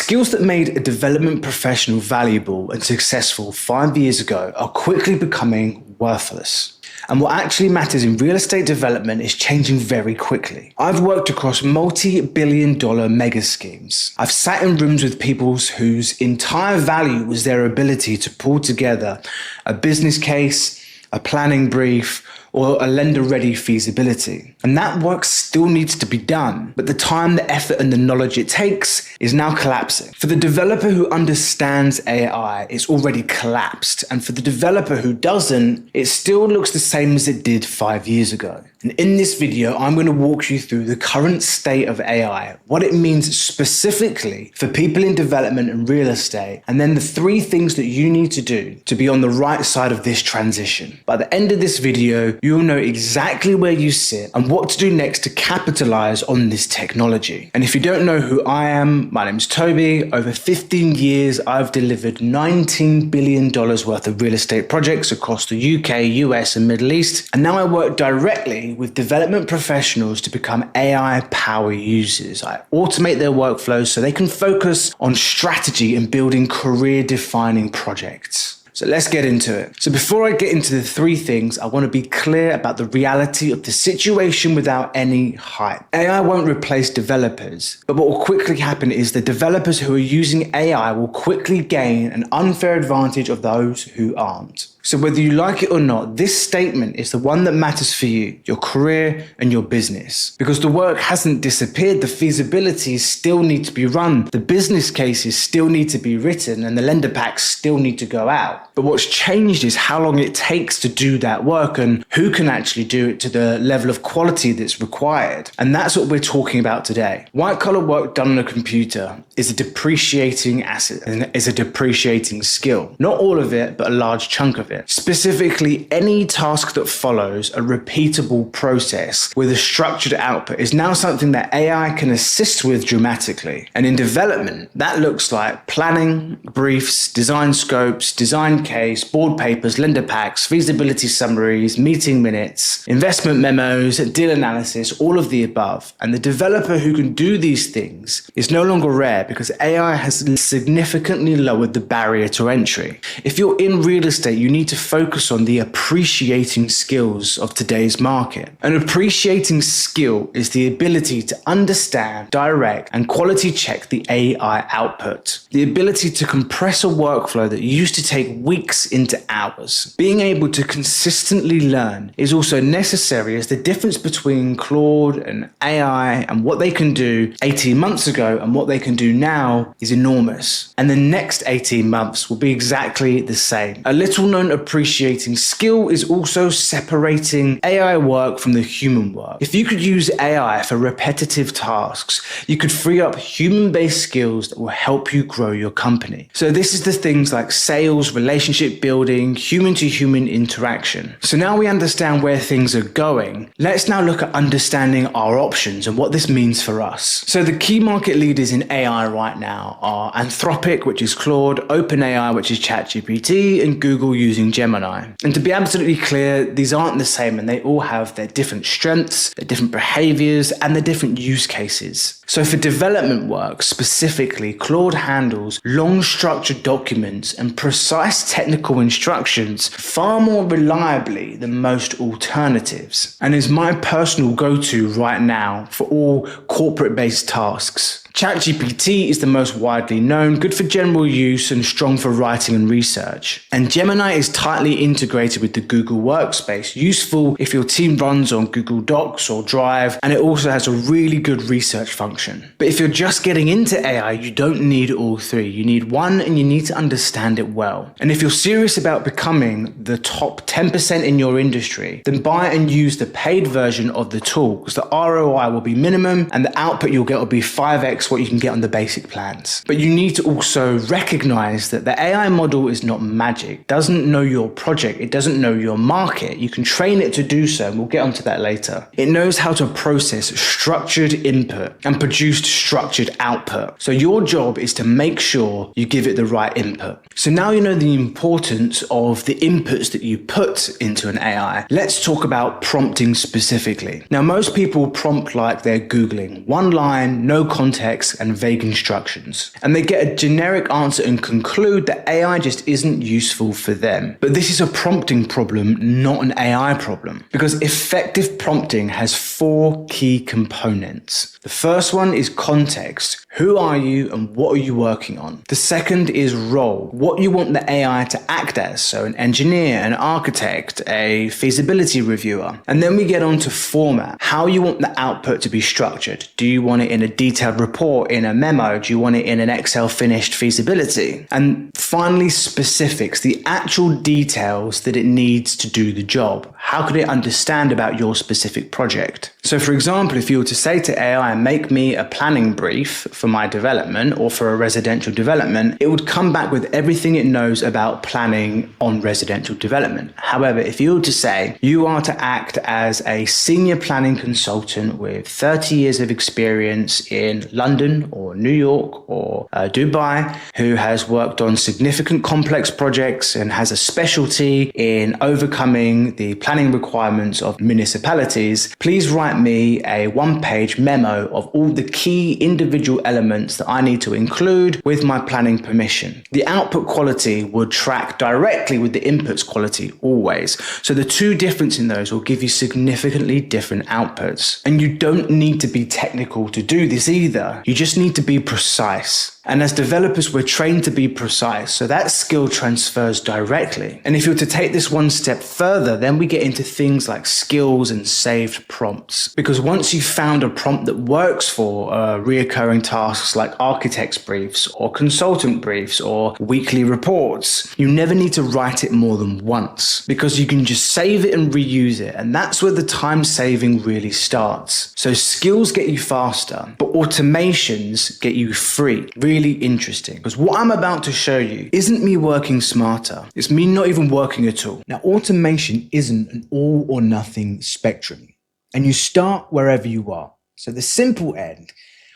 Skills that made a development professional valuable and successful 5 years ago are quickly becoming worthless. And what actually matters in real estate development is changing very quickly. I've worked across multi-billion-dollar mega schemes. I've sat in rooms with people whose entire value was their ability to pull together a business case, a planning brief, or a lender-ready feasibility. And that work still needs to be done, but the time, the effort, and the knowledge it takes is now collapsing. For the developer who understands AI, it's already collapsed. And for the developer who doesn't, it still looks the same as it did 5 years ago. And in this video, I'm going to walk you through the current state of AI, what it means specifically for people in development and real estate, and then the 3 things that you need to do to be on the right side of this transition. By the end of this video, you'll know exactly where you sit and what to do next to capitalize on this technology. And if you don't know who I am, my name's Toby. Over 15 years, I've delivered $19 billion worth of real estate projects across the UK, US, and Middle East. And now I work directly with development professionals to become AI power users. I automate their workflows so they can focus on strategy and building career-defining projects. So let's get into it. So before I get into the 3 things, I want to be clear about the reality of the situation without any hype. AI won't replace developers, but what will quickly happen is the developers who are using AI will quickly gain an unfair advantage of those who aren't. So whether you like it or not, this statement is the one that matters for you, your career and your business. Because the work hasn't disappeared, the feasibilities still need to be run, the business cases still need to be written, and the lender packs still need to go out. But what's changed is how long it takes to do that work and who can actually do it to the level of quality that's required. And that's what we're talking about today. White collar work done on a computer is a depreciating asset and is a depreciating skill. Not all of it, but a large chunk of it. Specifically, any task that follows a repeatable process with a structured output is now something that AI can assist with dramatically. And in development, that looks like planning, briefs, design scopes, design case, board papers, lender packs, feasibility summaries, meeting minutes, investment memos, deal analysis, all of the above. And the developer who can do these things is no longer rare because AI has significantly lowered the barrier to entry. If you're in real estate, you need to focus on the appreciating skills of today's market. An appreciating skill is the ability to understand, direct, and quality check the AI output. The ability to compress a workflow that used to take weeks into hours. Being able to consistently learn is also necessary, as the difference between Claude and AI and what they can do 18 months ago and what they can do now is enormous. And the next 18 months will be exactly the same. A little known appreciating skill is also separating AI work from the human work. If you could use AI for repetitive tasks, you could free up human-based skills that will help you grow your company. So this is the things like sales, relationship building, human-to-human interaction. So now we understand where things are going. Let's now look at understanding our options and what this means for us. So the key market leaders in AI right now are Anthropic, which is Claude, OpenAI, which is ChatGPT, and Google using Gemini. And to be absolutely clear, these aren't the same, and they all have their different strengths, their different behaviors, and their different use cases. So for development work specifically, Claude handles long structured documents and precise technical instructions far more reliably than most alternatives, and is my personal go-to right now for all corporate-based tasks. ChatGPT is the most widely known, good for general use and strong for writing and research. And Gemini is tightly integrated with the Google Workspace, useful if your team runs on Google Docs or Drive, and it also has a really good research function. But if you're just getting into AI, you don't need all 3. You need one, and you need to understand it well. And if you're serious about becoming the top 10% in your industry, then buy and use the paid version of the tool, because the ROI will be minimum and the output you'll get will be 5x what you can get on the basic plans. But you need to also recognize that the AI model is not magic. It doesn't know your project. It doesn't know your market. You can train it to do so, and we'll get onto that later. It knows how to process structured input and produce structured output. So your job is to make sure you give it the right input. So now you know the importance of the inputs that you put into an AI. Let's talk about prompting specifically. Now, most people prompt like they're Googling. One line, no context, complex and vague instructions. And they get a generic answer and conclude that AI just isn't useful for them. But this is a prompting problem, not an AI problem, because effective prompting has 4 key components. The first one is context. Who are you and what are you working on? The second is role. What you want the AI to act as. So an engineer, an architect, a feasibility reviewer. And then we get on to format. How you want the output to be structured. Do you want it in a detailed report, in a memo? Do you want it in an Excel finished feasibility? And finally, specifics, the actual details that it needs to do the job. How could it understand about your specific project? So for example, if you were to say to AI, make me a planning brief for my development or for a residential development, it would come back with everything it knows about planning on residential development. However, if you were to say, you are to act as a senior planning consultant with 30 years of experience in London or New York or Dubai, who has worked on significant complex projects and has a specialty in overcoming the planning requirements of municipalities, please write me a 1-page memo of all the key individual elements that I need to include with my planning permission. The output quality would track directly with the inputs quality always. So the two differences in those will give you significantly different outputs. And you don't need to be technical to do this either. You just need to be precise. And as developers, we're trained to be precise, so that skill transfers directly. And if you were to take this one step further, then we get into things like skills and saved prompts. Because once you've found a prompt that works for reoccurring tasks like architect's briefs or consultant briefs or weekly reports, you never need to write it more than once because you can just save it and reuse it. And that's where the time saving really starts. So skills get you faster, but automations get you free. Really interesting, because what I'm about to show you isn't me working smarter. It's me not even working at all. Now, automation isn't an all or nothing spectrum, and you start wherever you are. So the simple end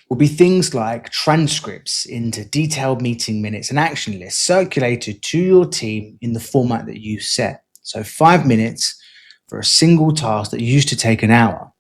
will be things like transcripts into detailed meeting minutes and action lists circulated to your team in the format that you set. So 5 minutes for a single task that used to take an hour.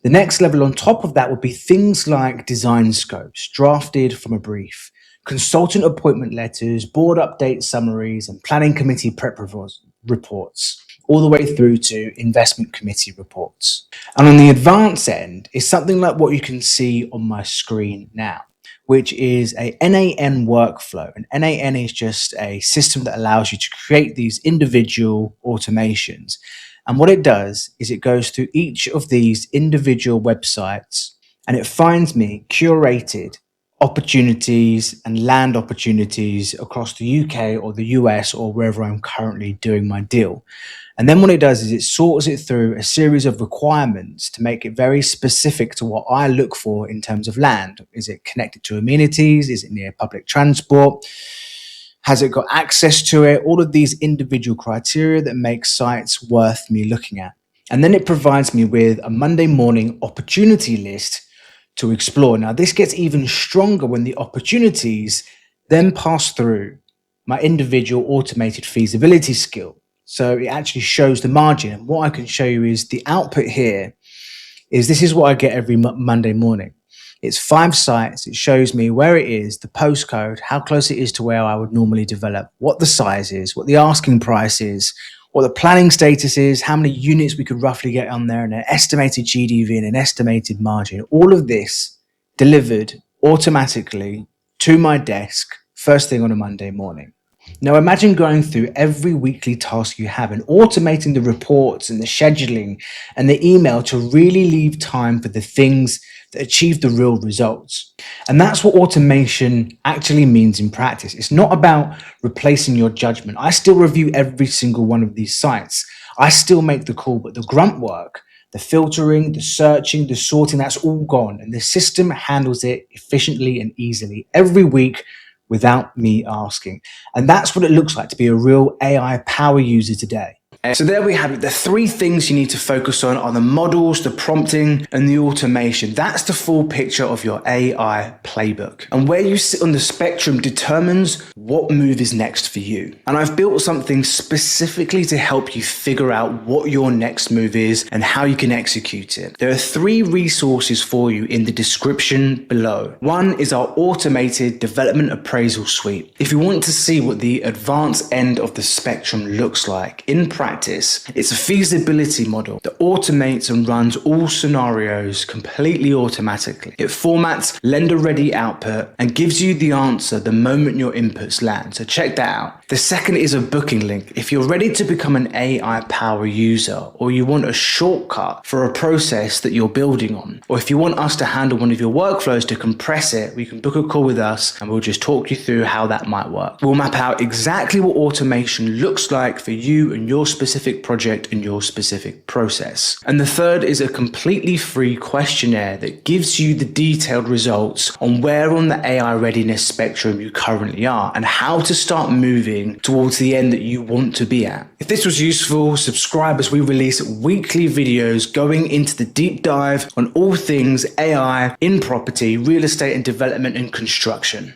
The next level on top of that would be things like design scopes drafted from a brief, consultant appointment letters, board update summaries, and planning committee prep reports, all the way through to investment committee reports. And on the advanced end is something like what you can see on my screen now, which is a NAN workflow. And NAN is just a system that allows you to create these individual automations. And what it does is it goes through each of these individual websites and it finds me curated opportunities and land opportunities across the UK or the US or wherever I'm currently doing my deal. And then what it does is it sorts it through a series of requirements to make it very specific to what I look for in terms of land. Is it connected to amenities? Is it near public transport? Has it got access to it? All of these individual criteria that make sites worth me looking at. And then it provides me with a Monday morning opportunity list to explore. Now, this gets even stronger when the opportunities then pass through my individual automated feasibility skill. So it actually shows the margin. And what I can show you is the output here is this is what I get every Monday morning. It's 5 sites. It shows me where it is, the postcode, how close it is to where I would normally develop, what the size is, what the asking price is, what the planning status is, how many units we could roughly get on there, and an estimated GDV and an estimated margin. All of this delivered automatically to my desk first thing on a Monday morning. Now imagine going through every weekly task you have and automating the reports and the scheduling and the email to really leave time for the things that achieve the real results. And that's what automation actually means in practice. It's not about replacing your judgment. I still review every single one of these sites. I still make the call, but the grunt work, the filtering, the searching, the sorting, that's all gone. And the system handles it efficiently and easily every week without me asking. And that's what it looks like to be a real AI power user today. So there we have it. The three things you need to focus on are the models, the prompting, and the automation. That's the full picture of your AI playbook. And where you sit on the spectrum determines what move is next for you. And I've built something specifically to help you figure out what your next move is and how you can execute it. There are 3 resources for you in the description below. One is our automated development appraisal suite. If you want to see what the advanced end of the spectrum looks like in practice, it's a feasibility model that automates and runs all scenarios completely automatically. It formats lender-ready output and gives you the answer the moment your inputs land. So check that out. The second is a booking link. If you're ready to become an AI power user, or you want a shortcut for a process that you're building on, or if you want us to handle one of your workflows to compress it, we can book a call with us and we'll just talk you through how that might work. We'll map out exactly what automation looks like for you and your specific project and your specific process. And the third is a completely free questionnaire that gives you the detailed results on where on the AI readiness spectrum you currently are and how to start moving towards the end that you want to be at. If this was useful, subscribe as we release weekly videos going into the deep dive on all things AI in property, real estate and development and construction.